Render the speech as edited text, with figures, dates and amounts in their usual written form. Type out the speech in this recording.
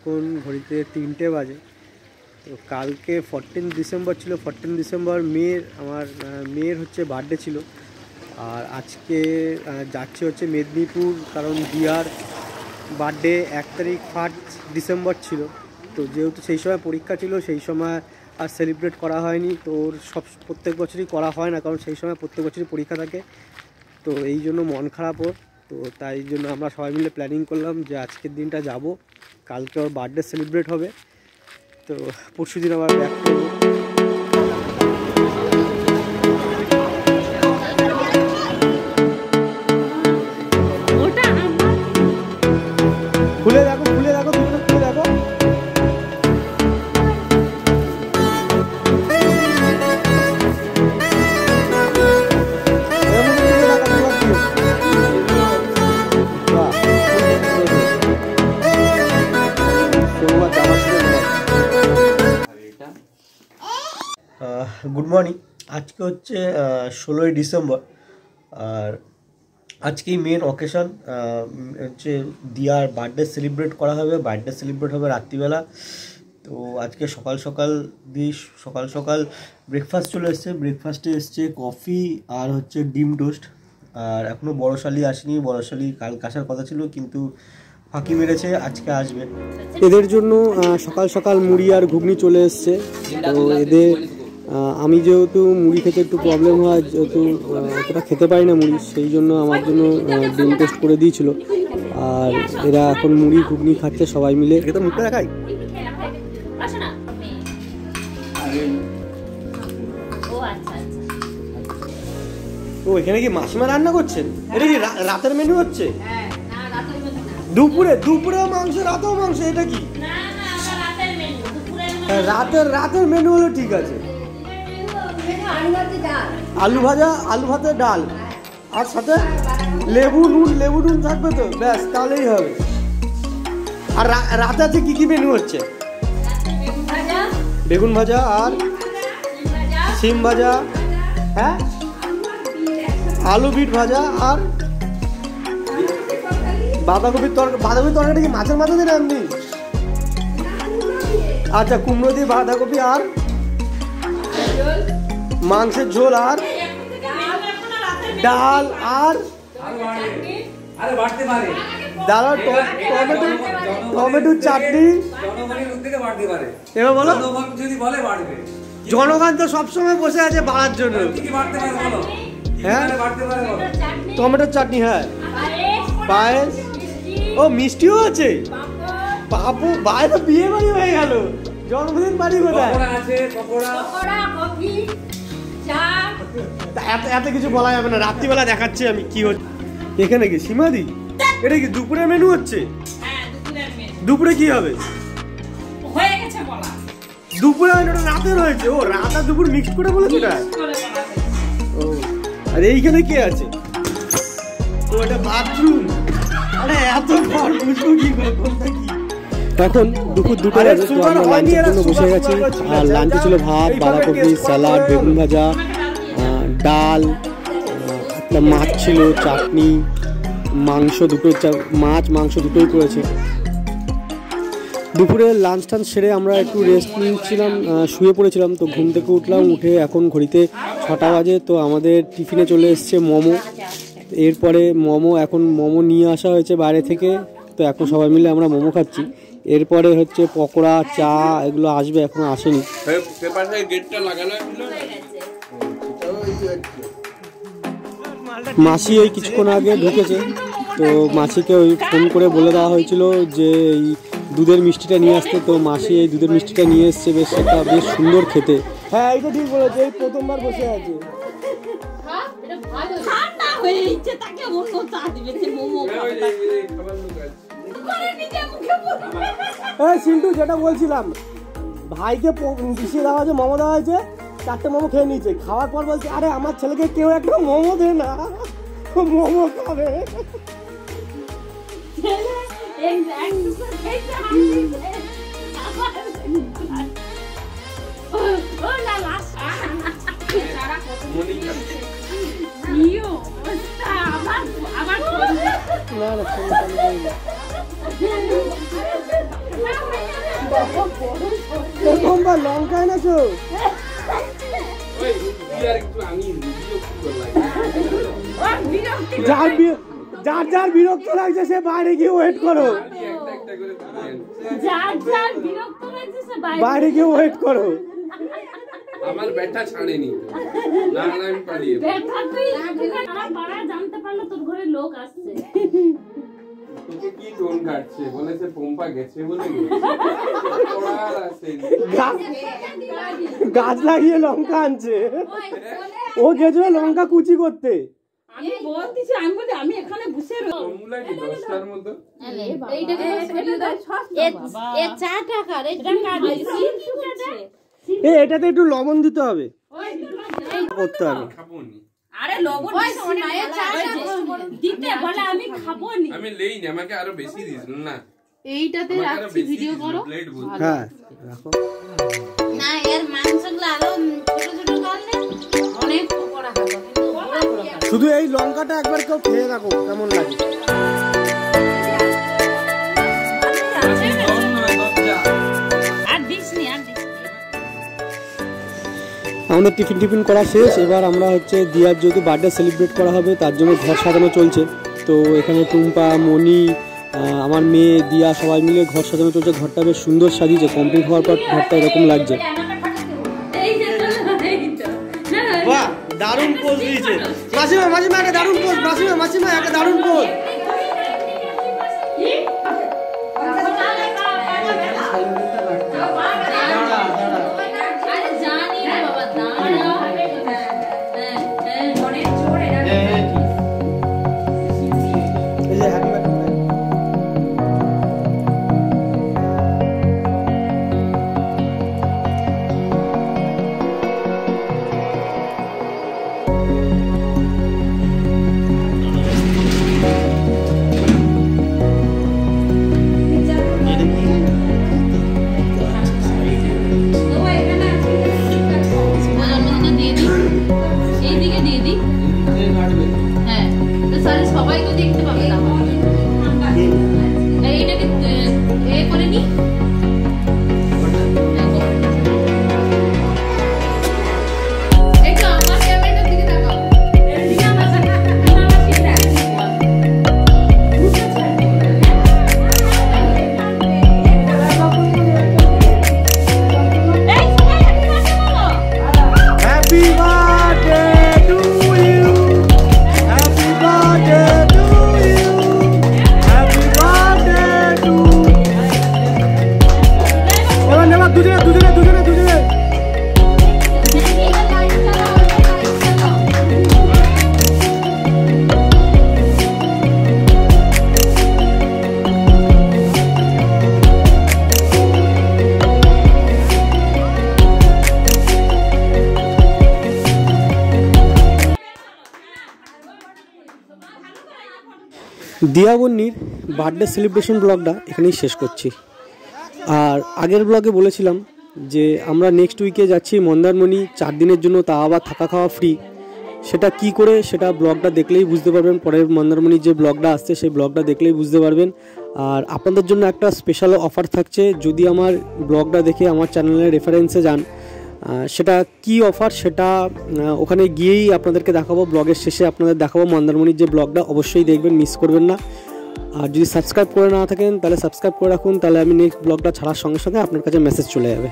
এখন ঘড়িতে 3টে বাজে। তো কালকে 14 ডিসেম্বর ছিল, 14 ডিসেম্বর আমার মেয়ের হচ্ছে বার্থডে ছিল। আর আজকে যাচ্ছি হচ্ছে মেদিনীপুর, কারণ দিয়ার বার্থডে 1 তারিখ 1 ডিসেম্বর ছিল। তো যেহেতু সেই সময় পরীক্ষা ছিল, সেই সময় আর সেলিব্রেট করা হয়নি। তো ওর প্রত্যেক বছরই করা হয় না, কারণ সেই সময় প্রত্যেক বছরই পরীক্ষা থাকে। তো এই জন্য মন খারাপ ওর। তো তাই জন্য আমরা সবাই মিলে প্ল্যানিং করলাম যে আজকের দিনটা যাব, কালকে ওর বার্থডে সেলিব্রেট হবে। তো পরশু দিন আবার ব্যাক করবো। খুলে দেখো, খুলে দেখো, তুমি খুলে দেখো। Good morning. আজকে হচ্ছে 16ই ডিসেম্বর, আর আজকেই মেন অকেশন হচ্ছে দিয়ার বার্থডে সেলিব্রেট করা হবে। বার্থডে সেলিব্রেট হবে রাত্রিবেলা। তো আজকে সকাল সকাল ব্রেকফাস্ট চলে এসছে। ব্রেকফাস্টে এসছে কফি আর হচ্ছে ডিম টোস্ট। আর এখনও বড়শালি আসেনি। বড়শালি কালকে আসার কথা ছিল, কিন্তু ফাঁকি মেরেছে, আজকে আসবে। এদের জন্য সকাল সকাল মুড়ি আর ঘুগনি চলে এসছে। তো এদের আমি যেহেতু মুড়ি খেতে একটু প্রবলেম হয়, যেহেতু অতটা খেতে পারি না মুড়ি, সেই জন্য আমার জন্য ডিম টোস্ট করে দিয়েছিল। আর এরা এখন মুড়ি ঘুগনি খাচ্ছে সবাই মিলে। এটা মুখটা দেখাই। ও এখানে কি মাসিমা রান্না করছেন? এটা কি রাতের মেনু হচ্ছে? দুপুরে মাংস, রাতেও মাংস? এটা কি রাতের মেনু হলো? ঠিক আছে, আলু ভাজা, আলু ভাতে ডাল, আর সাথে লেবু নুন থাকবে তো, ব্যাস তাহলেই হবে। আর রাতে আছে কি মেনু হচ্ছে? বেগুন ভাজা আর সিম ভাজা, হ্যাঁ, আলু বিট ভাজা আর বাঁধাকপির তরকারি। কি মাছের মাথা দিয়ে এমনি? আচ্ছা, কুমড়ো দিয়ে বাঁধাকপি আর মাংসের ঝোল আর ডাল আর টমেটো চাটনি। এবার বলো, জনগণ তো সবসময় বসে আছে বাড়ার জন্য। হ্যাঁ, টমেটোর চাটনি, হ্যাঁ, পায়েস, ও মিষ্টিও আছে। বাপু বাইরে বিয়ে বাড়ি হয়ে গেল, জন্মদিন বাড়ি কোথায়? এত কিছু বলা যাবে না, রাত্রিবেলা দেখাচ্ছি আমি কি হচ্ছে। এখানে কি সীমাদি? এটা কি দুপুরের মেনু হচ্ছে? দুপুরে কি হবে? দুপুরে রাতের হয়েছে। ও রাত আর দুপুর মিক্স করে বলেছে এটা। ও আর এইখানে কে আছে? ও এটা বাথরুম। আরে এত ঘর বুঝবো কি করে, কোনটা কি? এখন দুপুর 2টা বাজে। তো আমরা লাঞ্চের জন্য বসে গেছি। আর লাঞ্চে ছিল ভাত, বাঁধাকপি, স্যালাড, বেগুন ভাজা, ডাল, একটা মাছ ছিল, চাটনি, মাংস, মাংস দুটোই করেছে। দুপুরে লাঞ্চ টাঞ্চ সেরে আমরা একটু রেস্ট নিচ্ছিলাম, শুয়ে পড়েছিলাম। তো ঘুম থেকে উঠলাম, উঠে এখন ঘড়িতে 6টা বাজে। তো আমাদের টিফিনে চলে এসছে মোমো। এরপরে এখন মোমো নিয়ে আসা হয়েছে বাইরে থেকে। তো এখন সবাই মিলে আমরা মোমো খাচ্ছি। এরপরে হচ্ছে পকোড়া, চা, এগুলো আসবে, এখনো আসেনি। মাসি এই কিছুক্ষণ আগে ঢুকেছে। তো মাসিকে ওই ফোন করে বলে দেওয়া হয়েছিল যে এই দুধের মিষ্টিটা নিয়ে আসতে। তো মাসি এই দুধের মিষ্টিটা নিয়ে এসছে, বেশ সুন্দর খেতে। হ্যাঁ, এইটা ঠিক বলেছে, এই প্রথমবার বসে আছে। সিন্টু, যেটা বলছিলাম, ভাইকে পিছিয়ে দেওয়া হয়েছে, মোমো দেওয়া হয়েছে, 4টে মোমো খেয়ে নিয়েছে। খাওয়ার পর বলছে, আরে আমার ছেলেকে কেউ একটা মোমো দে না, মোমো খাবে। না এবার লঙ্কা এনেছো? যার যার বিরক্ত লাগছে সে বাইরে গিয়ে ওয়েট করো, বাইরে গিয়ে ওয়েট করো। আমার ব্যাটা ছাড়েনি, না না আমি পালিয়ে ব্যাটা তুই আমার পাড়া জানতে পারলো তোর ঘরে লোক আসছে। তোকে কি টোন কাটছে বলেছে পম্পা গেছে বলে ওড়ার আছে গাছ লাগিয়ে লঙ্কা আনছে, ও গেছিল লঙ্কা কুচি করতে। আমি বলতেছি, আমি বলি আমি এখানে বসে কমলা কি 10টার মতো এইটাকে ফেলে দাও। এ 4 টাকা এটা কাট দিছি কি করছে? এটাতে একটু লবণ দিতে হবে, করতে হবে। আরে লবণ দিতে বলে আমি খাবো নি, আমি লেই না, আমাকে আরো বেশি দিস না। এইটাতে রাখছি, ভিডিও করো। হ্যাঁ রাখো না এর মাংসগুলো আরো ছোট ছোট করলে অনেক পকোড়া হবে, কিন্তু বড় বড় হবে। শুধু এই লঙ্কাটা একবার কেউ খেয়ে রাখো কেমন লাগে। আমাদের টিফিন করা শেষ। এবার আমরা হচ্ছে দিয়ার যেহেতু বার্থডে সেলিব্রেট করা হবে তার জন্য ঘর সাজানো চলছে। তো এখানে টুম্পা, মনি, আমার মেয়ে, দিয়া সবাই মিলে ঘর সাজানো চলছে। ঘরটা বেশ সুন্দর সাজিয়েছে, কমপ্লিট হওয়ার পর ঘরটা এরকম লাগছে। বাহ, দারুণ পোজ দিয়েছে মাসিমা। মাসিমা একটা দারুণ পোজ, মাসিমা একটা দারুণ পোজ। সবাই তো দেখতে পাবে, এইটাকে এ করে নি। দিয়া বন্নির বার্থডে সেলিব্রেশন ব্লগটা এখানেই শেষ করছি। আর আগের ব্লগে বলেছিলাম যে আমরা নেক্সট উইকে যাচ্ছি মন্দারমণি 4 দিনের জন্য, তা আবার থাকা খাওয়া ফ্রি। সেটা কি করে সেটা ব্লগটা দেখলেই বুঝতে পারবেন। পরের মন্দারমণির যে ব্লগটা আসছে সেই ব্লগটা দেখলেই বুঝতে পারবেন। আর আপনাদের জন্য একটা স্পেশাল অফার থাকছে, যদি আমার ব্লগটা দেখে আমার চ্যানেলের রেফারেন্সে যান। সেটা কি অফার সেটা ওখানে গিয়েই আপনাদেরকে দেখাবো। ব্লগের শেষে আপনাদের দেখাবো মন্দারমণির যে ব্লগটা, অবশ্যই দেখবেন, মিস করবেন না। আর যদি সাবস্ক্রাইব করে না থাকেন তাহলে সাবস্ক্রাইব করে রাখুন, তাহলে আমি নেক্সট ব্লগটা ছাড়ার সঙ্গে সঙ্গে আপনার কাছে মেসেজ চলে যাবে।